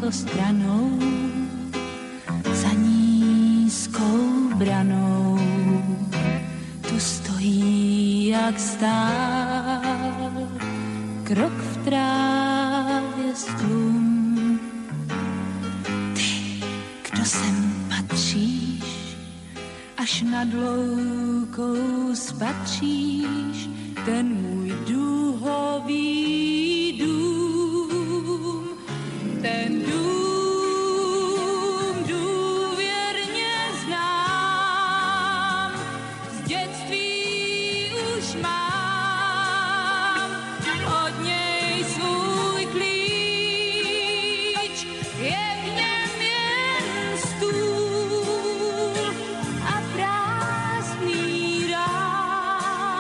touto stranou, za nízkou branou, tu stojí jak stál, krok v trávě stům. Ty, kdo sem patříš, až nad loukou spatříš ten můj duhový dům. Ten dům důvěrně znám, z dětství už mám od něj svůj klíč. Je v něm jen stůl a prázdný rám,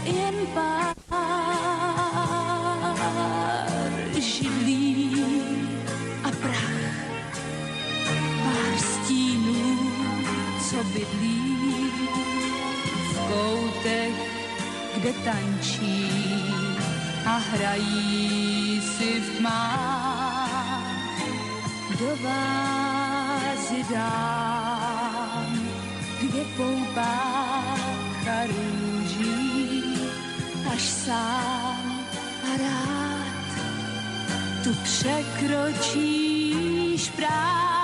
jen pár židlí a prach, pár stínů, co bydlí v koutech, kde tančí a hrají si v tmách. Do vázy dám 2 poupácha růží, až sám a rád tu překročíš práh.